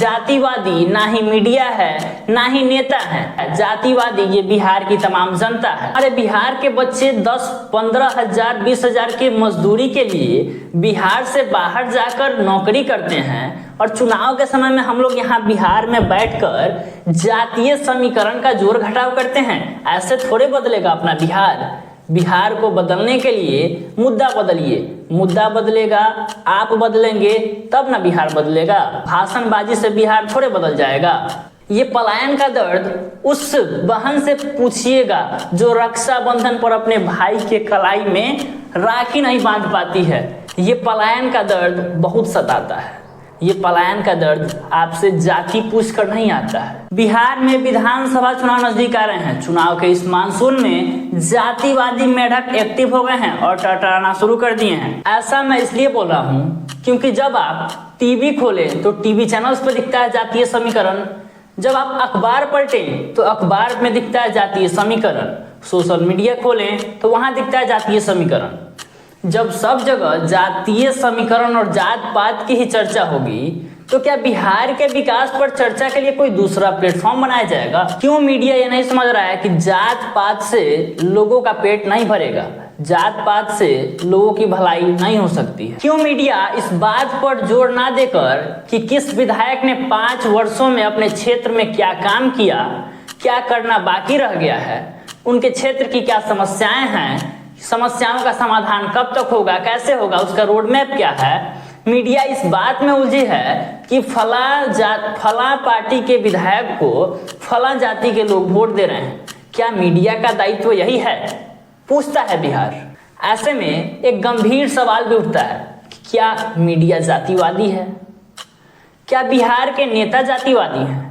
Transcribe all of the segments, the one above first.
जातिवादी ना ही मीडिया है ना ही नेता है, जातिवादी ये बिहार की तमाम जनता है। अरे बिहार के बच्चे 10-15 हजार 20 हजार के मजदूरी के लिए बिहार से बाहर जाकर नौकरी करते हैं और चुनाव के समय में हम लोग यहाँ बिहार में बैठकर जातीय समीकरण का जोड़ घटाव करते हैं। ऐसे थोड़े बदलेगा अपना बिहार। बिहार को बदलने के लिए मुद्दा बदलिए, मुद्दा बदलेगा, आप बदलेंगे तब ना बिहार बदलेगा। भाषणबाजी से बिहार थोड़े बदल जाएगा। ये पलायन का दर्द उस बहन से पूछिएगा जो रक्षाबंधन पर अपने भाई के कलाई में राखी नहीं बांध पाती है। ये पलायन का दर्द बहुत सताता है। ये पलायन का दर्द आपसे जाति पूछ कर नहीं आता है। बिहार में विधानसभा चुनाव नजदीक आ रहे हैं। चुनाव के इस मानसून में जातिवादी मेढक एक्टिव हो गए हैं और टरटराना शुरू कर दिए हैं। ऐसा मैं इसलिए बोल रहा हूँ क्योंकि जब आप टीवी खोले तो टीवी चैनल्स पर दिखता है जातीय समीकरण, जब आप अखबार पलटें तो अखबार में दिखता है जातीय समीकरण, सोशल मीडिया खोलें तो वहां दिखता है जातीय समीकरण। जब सब जगह जातीय समीकरण और जात पात की ही चर्चा होगी तो क्या बिहार के विकास पर चर्चा के लिए कोई दूसरा प्लेटफॉर्म बनाया जाएगा? क्यों मीडिया ये नहीं समझ रहा है कि जात पात से लोगों का पेट नहीं भरेगा, जात पात से लोगों की भलाई नहीं हो सकती है? क्यों मीडिया इस बात पर जोर ना देकर कि किस विधायक ने 5 वर्षों में अपने क्षेत्र में क्या काम किया, क्या करना बाकी रह गया है, उनके क्षेत्र की क्या समस्याएं हैं, समस्याओं का समाधान कब तक होगा, कैसे होगा, उसका रोड मैप क्या है? मीडिया इस बात में उलझी है कि फला पार्टी के विधायक को फला जाति के लोग वोट दे रहे हैं। क्या मीडिया का दायित्व यही है? पूछता है बिहार। ऐसे में एक गंभीर सवाल भी उठता है कि क्या मीडिया जातिवादी है? क्या बिहार के नेता जातिवादी हैं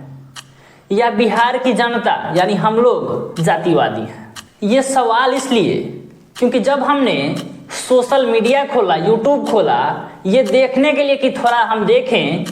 या बिहार की जनता यानी हम लोग जातिवादी हैं? ये सवाल इसलिए क्योंकि जब हमने सोशल मीडिया खोला, यूट्यूब खोला, ये देखने के लिए कि थोड़ा हम देखें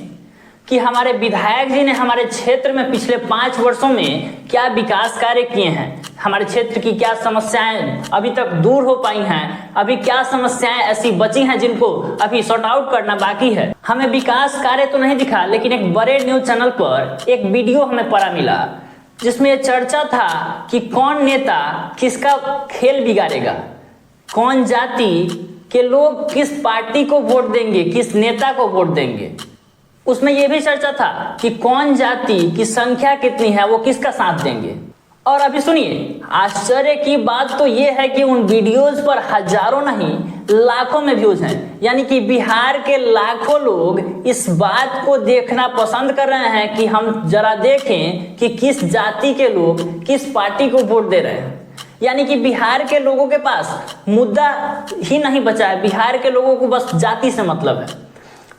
कि हमारे विधायक जी ने हमारे क्षेत्र में पिछले 5 वर्षों में क्या विकास कार्य किए हैं, हमारे क्षेत्र की क्या समस्याएं अभी तक दूर हो पाई हैं, अभी क्या समस्याएं ऐसी बची हैं जिनको अभी सॉर्ट आउट करना बाकी है। हमें विकास कार्य तो नहीं दिखा, लेकिन एक बड़े न्यूज चैनल पर एक वीडियो हमें पड़ा मिला जिसमें चर्चा था कि कौन नेता किसका खेल बिगाड़ेगा, कौन जाति के लोग किस पार्टी को वोट देंगे, किस नेता को वोट देंगे। उसमें यह भी चर्चा था कि कौन जाति की संख्या कितनी है, वो किसका साथ देंगे। और अभी सुनिए, आश्चर्य की बात तो यह है कि उन वीडियोज पर हजारों नहीं लाखों में व्यूज हैं। यानी कि बिहार के लाखों लोग इस बात को देखना पसंद कर रहे हैं कि हम जरा देखें कि किस जाति के लोग किस पार्टी को वोट दे रहे हैं। यानी कि बिहार के लोगों के पास मुद्दा ही नहीं बचा है, बिहार के लोगों को बस जाति से मतलब है।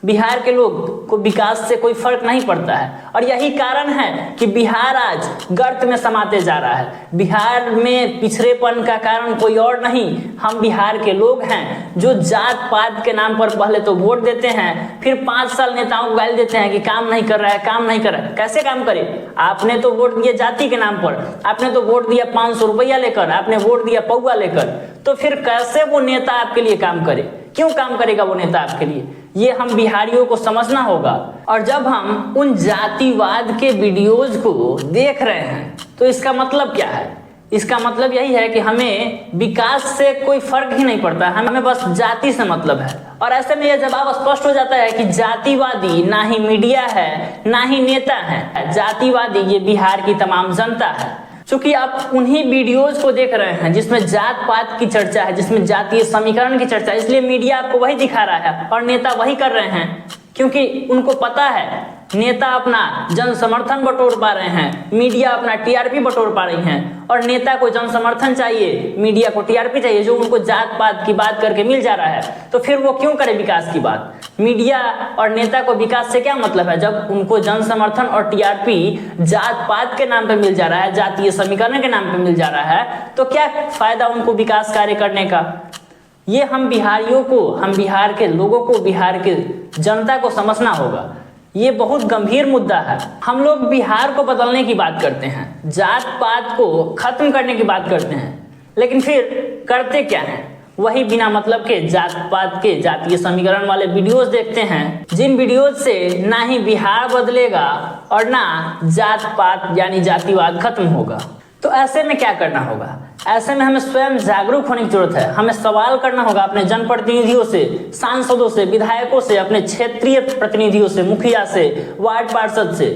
बिहार के लोग को विकास से कोई फर्क नहीं पड़ता है और यही कारण है कि बिहार आज गर्त में समाते जा रहा है। बिहार में पिछड़ेपन का कारण कोई और नहीं, हम बिहार के लोग हैं जो जात पात के नाम पर पहले तो वोट देते हैं, फिर 5 साल नेताओं को गाली देते हैं कि काम नहीं कर रहा है, काम नहीं कर रहा है। कैसे काम करे? आपने तो वोट दिया जाति के नाम पर, आपने तो वोट दिया 500 रुपया लेकर, आपने वोट दिया पौवा लेकर, तो फिर कैसे वो नेता आपके लिए काम करे? क्यों काम करेगा वो नेता आपके लिए? ये हम बिहारियों को समझना होगा। और जब हम उन जातिवाद के वीडियोज को देख रहे हैं तो इसका मतलब क्या है? इसका मतलब यही है कि हमें विकास से कोई फर्क ही नहीं पड़ता, हमें बस जाति से मतलब है। और ऐसे में यह जवाब स्पष्ट हो जाता है कि जातिवादी ना ही मीडिया है ना ही नेता है, जातिवादी ये बिहार की तमाम जनता है। चूंकि आप उन्हीं वीडियोज को देख रहे हैं जिसमें जात पात की चर्चा है, जिसमें जातीय समीकरण की चर्चा है, इसलिए मीडिया आपको वही दिखा रहा है और नेता वही कर रहे हैं, क्योंकि उनको पता है नेता अपना जन समर्थन बटोर पा रहे हैं, मीडिया अपना टीआरपी बटोर पा रही हैं। और नेता को जन समर्थन चाहिए, मीडिया को टीआरपी चाहिए, जो उनको जात पात की बात करके मिल जा रहा है, तो फिर वो क्यों करे विकास की बात? मीडिया और नेता को विकास से क्या मतलब है जब उनको जन समर्थन और टीआरपी जात पात के नाम पे मिल जा रहा है, जातीय समीकरण के नाम पे मिल जा रहा है, तो क्या फायदा उनको विकास कार्य करने का? ये हम बिहारियों को, हम बिहार के लोगों को, बिहार के जनता को समझना होगा। ये बहुत गंभीर मुद्दा है। हम लोग बिहार को बदलने की बात करते हैं, जात पात को खत्म करने की बात करते हैं, लेकिन फिर करते क्या हैं? वही बिना मतलब के जात पात के जातीय समीकरण वाले वीडियोस देखते हैं, जिन वीडियोस से ना ही बिहार बदलेगा और ना जात पात यानी जातिवाद खत्म होगा। तो ऐसे में क्या करना होगा? ऐसे में हमें स्वयं जागरूक होने की जरूरत है। हमें सवाल करना होगा अपने जनप्रतिनिधियों से, सांसदों से, विधायकों से, अपने क्षेत्रीय प्रतिनिधियों से, मुखिया से, वार्ड पार्षद से,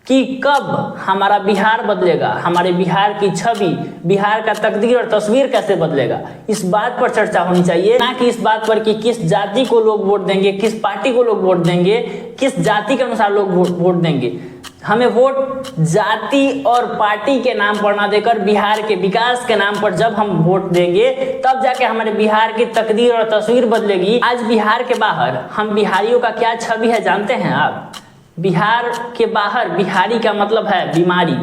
कि कब हमारा बिहार बदलेगा, हमारे बिहार की छवि, बिहार का तकदीर और तस्वीर कैसे बदलेगा। इस बात पर चर्चा होनी चाहिए, ना कि इस बात पर कि किस जाति को लोग वोट देंगे, किस पार्टी को लोग वोट देंगे, किस जाति के अनुसार लोग वोट देंगे। हमें वोट जाति और पार्टी के नाम पर ना देकर बिहार के विकास के नाम पर जब हम वोट देंगे तब जाके हमारे बिहार की तकदीर और तस्वीर बदलेगी। आज बिहार के बाहर हम बिहारियों का क्या छवि है जानते हैं आप? बिहार के बाहर बिहारी का मतलब है बीमारी,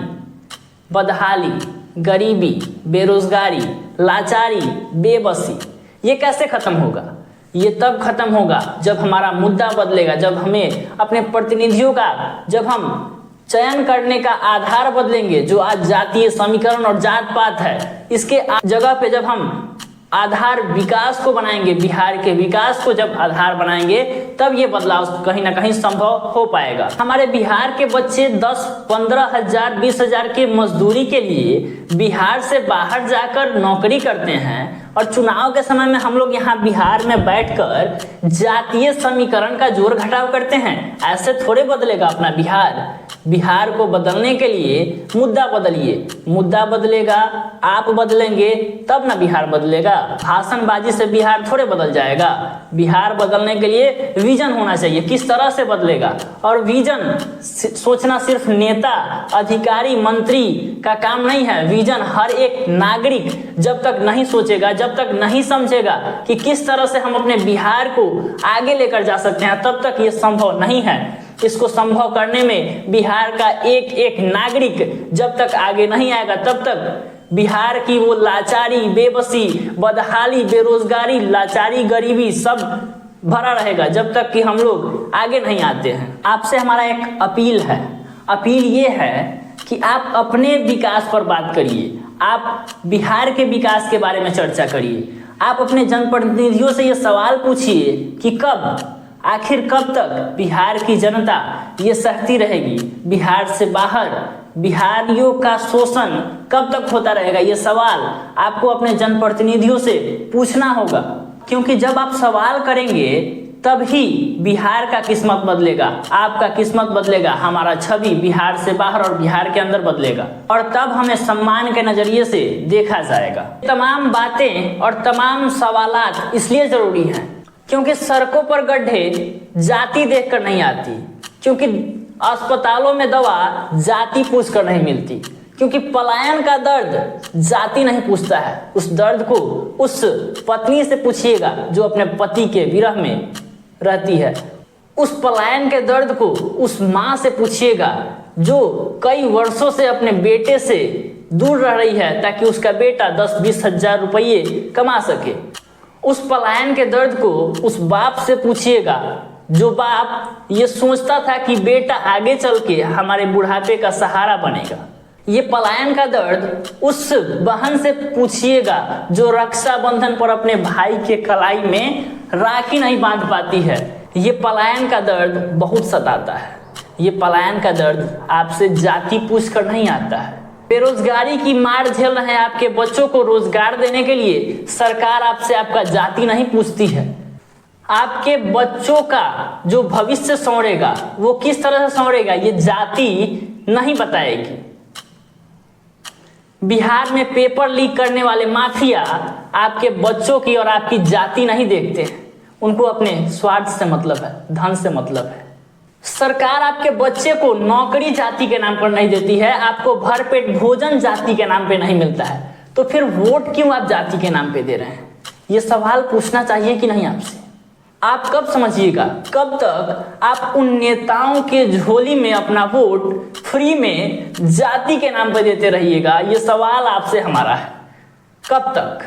बदहाली, गरीबी, बेरोजगारी, लाचारी, बेबसी। ये कैसे खत्म होगा? ये तब खत्म होगा जब हमारा मुद्दा बदलेगा, जब हमें अपने प्रतिनिधियों का, जब हम चयन करने का आधार बदलेंगे। जो आज जातीय समीकरण और जात पात है, इसके जगह पे जब हम आधार विकास को बनाएंगे, बिहार के विकास को जब आधार बनाएंगे, तब ये बदलाव कहीं ना कहीं संभव हो पाएगा। हमारे बिहार के बच्चे 10-15 हजार 20 हजार के मजदूरी के लिए बिहार से बाहर जाकर नौकरी करते हैं, और चुनाव के समय में हम लोग यहाँ बिहार में बैठकर जातीय समीकरण का जोर घटाव करते हैं। ऐसे थोड़े बदलेगा अपना बिहार। बिहार को बदलने के लिए मुद्दा बदलिए, मुद्दा बदलेगा, आप बदलेंगे तब ना बिहार बदलेगा। भाषणबाजी से बिहार थोड़े बदल जाएगा। बिहार बदलने के लिए विजन होना चाहिए, किस तरह से बदलेगा। और विजन सोचना सिर्फ नेता, अधिकारी, मंत्री का काम नहीं है। विजन हर एक नागरिक जब तक नहीं सोचेगा, जब तक नहीं समझेगा कि किस तरह से हम अपने बिहार को आगे लेकर जा सकते हैं, तब तक ये संभव नहीं है। इसको संभव करने में बिहार का एक एक नागरिक जब तक आगे नहीं आएगा, तब तक बिहार की वो लाचारी, बेबसी, बदहाली, बेरोजगारी, लाचारी, गरीबी सब भरा रहेगा, जब तक कि हम लोग आगे नहीं आते हैं। आपसे हमारा एक अपील है। अपील ये है कि आप अपने विकास पर बात करिए, आप बिहार के विकास के बारे में चर्चा करिए। आप अपने जनप्रतिनिधियों से ये सवाल पूछिए कि आखिर कब तक बिहार की जनता ये सहती रहेगी। बिहार से बाहर बिहारियों का शोषण कब तक होता रहेगा, ये सवाल आपको अपने जनप्रतिनिधियों से पूछना होगा। क्योंकि जब आप सवाल करेंगे तभी बिहार का किस्मत बदलेगा, आपका किस्मत बदलेगा, हमारा छवि बिहार से बाहर और बिहार के अंदर बदलेगा, और तब हमें सम्मान के नजरिए से देखा जाएगा। तमाम बातें और तमाम सवालात इसलिए जरूरी हैं क्योंकि सड़कों पर गड्ढे जाति देखकर नहीं आती, क्योंकि अस्पतालों में दवा जाति पूछकर नहीं मिलती, क्योंकि पलायन का दर्द जाति नहीं पूछता है। उस दर्द को उस पत्नी से पूछिएगा जो अपने पति के विरह में रहती है। उस पलायन के दर्द को उस माँ से पूछिएगा जो कई वर्षों से अपने बेटे से दूर रह रही है ताकि उसका बेटा 10-20 हजार रुपये कमा सके। उस पलायन के दर्द को उस बाप से पूछिएगा जो बाप ये सोचता था कि बेटा आगे चल के हमारे बुढ़ापे का सहारा बनेगा। ये पलायन का दर्द उस बहन से पूछिएगा जो रक्षाबंधन पर अपने भाई के कलाई में राखी नहीं बांध पाती है। ये पलायन का दर्द बहुत सताता है। ये पलायन का दर्द आपसे जाति पूछ कर नहीं आता है। बेरोजगारी की मार झेल रहे हैं आपके बच्चों को रोजगार देने के लिए सरकार आपसे आपका जाति नहीं पूछती है। आपके बच्चों का जो भविष्य संवरेगा वो किस तरह से संवरेगा ये जाति नहीं बताएगी। बिहार में पेपर लीक करने वाले माफिया आपके बच्चों की और आपकी जाति नहीं देखते, उनको अपने स्वार्थ से मतलब है, धन से मतलब है। सरकार आपके बच्चे को नौकरी जाति के नाम पर नहीं देती है, आपको भरपेट भोजन जाति के नाम पे नहीं मिलता है, तो फिर वोट क्यों आप जाति के नाम पे दे रहे हैं? ये सवाल पूछना चाहिए कि नहीं आपसे? आप कब समझिएगा, कब तक आप उन नेताओं के झोली में अपना वोट फ्री में जाति के नाम पर देते रहिएगा? ये सवाल आपसे हमारा है, कब तक?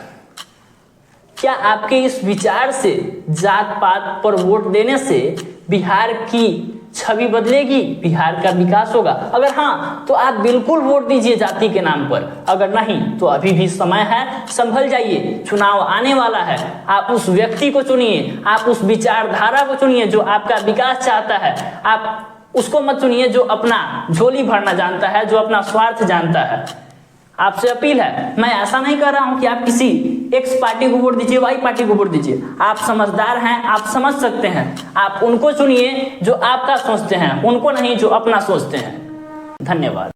क्या आपके इस विचार से जात पात पर वोट देने से बिहार की छवि बदलेगी, बिहार का विकास होगा। अगर हाँ तो आप बिल्कुल वोट दीजिए जाति के नाम पर, अगर नहीं तो अभी भी समय है, संभल जाइए, चुनाव आने वाला है। आप उस व्यक्ति को चुनिए, आप उस विचारधारा को चुनिए जो आपका विकास चाहता है। आप उसको मत चुनिए जो अपना झोली भरना जानता है, जो अपना स्वार्थ जानता है। आपसे अपील है, मैं ऐसा नहीं कर रहा हूं कि आप किसी एक्स पार्टी को वोट दीजिए, वाई पार्टी को वोट दीजिए। आप समझदार हैं, आप समझ सकते हैं, आप उनको चुनिए जो आपका सोचते हैं, उनको नहीं जो अपना सोचते हैं। धन्यवाद।